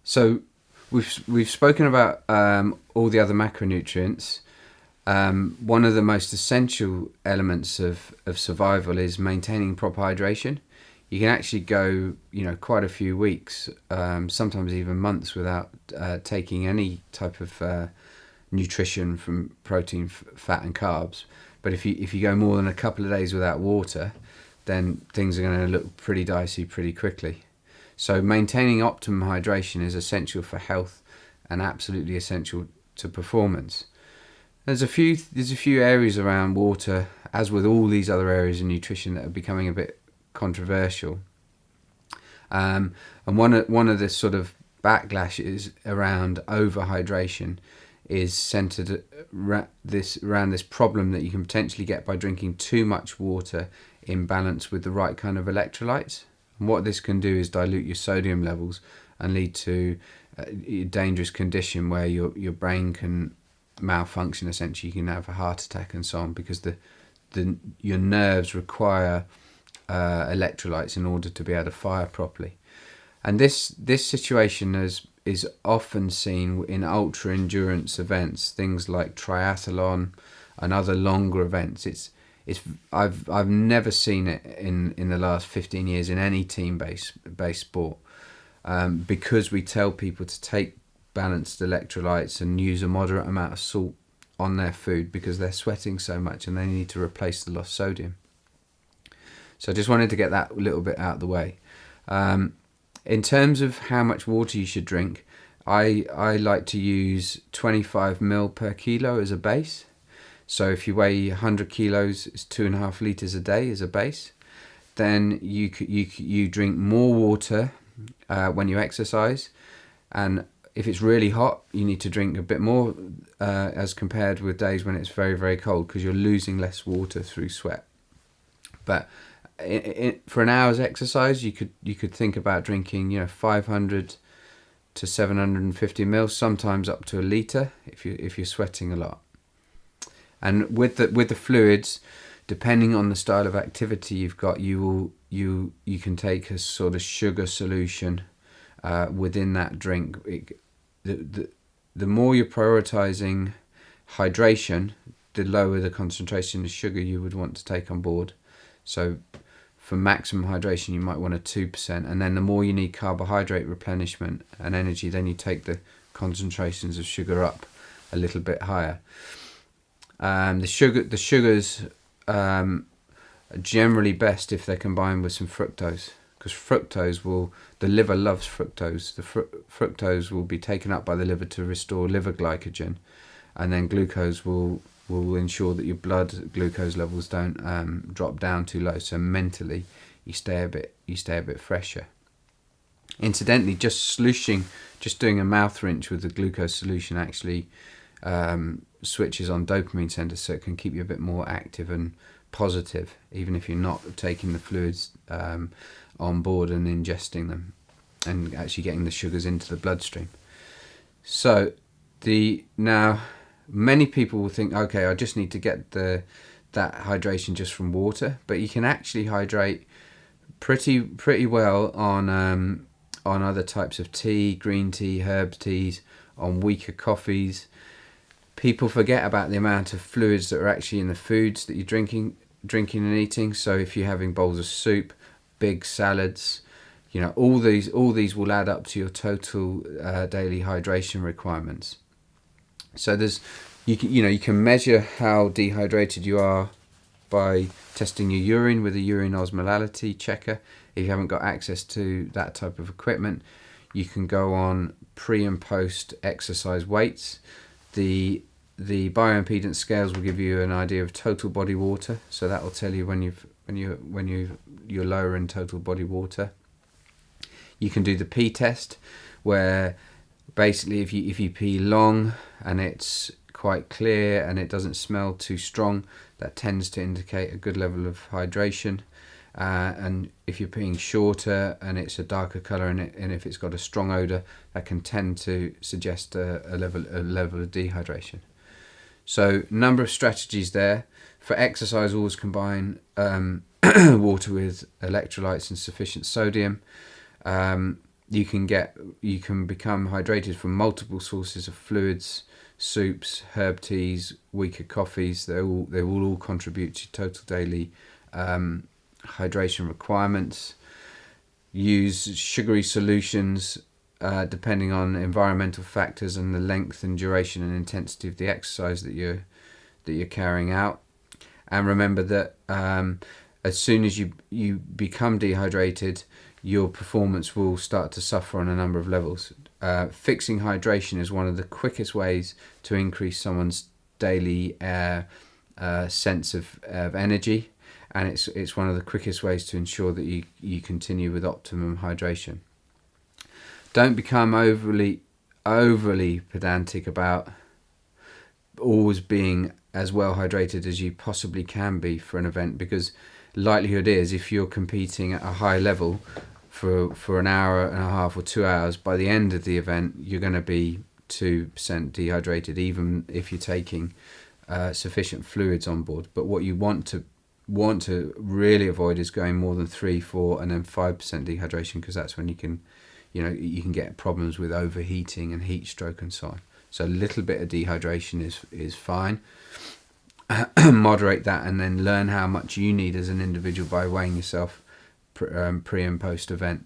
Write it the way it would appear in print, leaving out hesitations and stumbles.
So we've spoken about all the other macronutrients. One of the most essential elements of survival is maintaining proper hydration. You can actually go, quite a few weeks, sometimes even months, without taking any type of nutrition from protein, fat, and carbs. But if you go more than a couple of days without water, then things are going to look pretty dicey pretty quickly. So maintaining optimum hydration is essential for health and absolutely essential to performance. There's a few areas around water, as with all these other areas of nutrition, that are becoming a bit controversial. And one of the sort of backlashes around overhydration is centered around this problem that you can potentially get by drinking too much water in balance with the right kind of electrolytes. And what this can do is dilute your sodium levels and lead to a dangerous condition where your brain can malfunction. Essentially, you can have a heart attack and so on, because your nerves require electrolytes in order to be able to fire properly. And this situation is often seen in ultra endurance events, things like triathlon and other longer events. I've never seen it in the last 15 years in any team-based sport, because we tell people to take balanced electrolytes and use a moderate amount of salt on their food because they're sweating so much and they need to replace the lost sodium. So I just wanted to get that little bit out of the way. In terms of how much water you should drink, I like to use 25 ml per kilo as a base. So if you weigh 100 kilos, it's 2.5 litres a day as a base. Then you drink more water when you exercise, and if it's really hot, you need to drink a bit more as compared with days when it's very, very cold, because you're losing less water through sweat. But for an hour's exercise, you could think about drinking 500 to 750 mils, sometimes up to a litre if you're sweating a lot. And with the fluids, depending on the style of activity you've got, you can take a sort of sugar solution within that drink. The more you're prioritizing hydration, the lower the concentration of sugar you would want to take on board. So for maximum hydration, you might want a 2%, and then the more you need carbohydrate replenishment and energy, then you take the concentrations of sugar up a little bit higher. The sugars are generally best if they're combined with some fructose, because the liver loves fructose. The fructose will be taken up by the liver to restore liver glycogen, and then glucose will ensure that your blood glucose levels don't drop down too low. So mentally, you stay a bit fresher. Incidentally, just doing a mouth rinse with the glucose solution actually switches on dopamine centers, so it can keep you a bit more active and positive, even if you're not taking the fluids on board and ingesting them, and actually getting the sugars into the bloodstream. So now many people will think, okay, I just need to get that hydration just from water, but you can actually hydrate pretty well on other types of tea, green tea, herb teas, on weaker coffees. People forget about the amount of fluids that are actually in the foods that you're drinking and eating. So if you're having bowls of soup, big salads, all these will add up to your total daily hydration requirements. So you can measure how dehydrated you are by testing your urine with a urine osmolality checker. If you haven't got access to that type of equipment, you can go on pre and post exercise weights. The bioimpedance scales will give you an idea of total body water, so that will tell you when you're lower in total body water. You can do the pee test, where basically if you pee long and it's quite clear and it doesn't smell too strong, that tends to indicate a good level of hydration. And if you're peeing shorter and it's a darker colour and if it's got a strong odour, that can tend to suggest a level of dehydration. So number of strategies there. For exercise, always combine water with electrolytes and sufficient sodium. you can become hydrated from multiple sources of fluids, soups, herb teas, weaker coffees. They will all contribute to total daily hydration requirements. Use sugary solutions depending on environmental factors and the length and duration and intensity of the exercise that you're carrying out. And remember that as soon as you become dehydrated, your performance will start to suffer on a number of levels. Fixing hydration is one of the quickest ways to increase someone's daily sense of energy, and it's one of the quickest ways to ensure that you continue with optimum hydration. Don't become overly pedantic about always being as well hydrated as you possibly can be for an event, because likelihood is, if you're competing at a high level for an hour and a half or 2 hours, by the end of the event you're going to be 2% dehydrated, even if you're taking sufficient fluids on board. But what you want to really avoid is going more than 3, 4 and then 5% dehydration, because that's when you can get problems with overheating and heat stroke and so on. So a little bit of dehydration is fine. Moderate that, and then learn how much you need as an individual by weighing yourself pre and post event.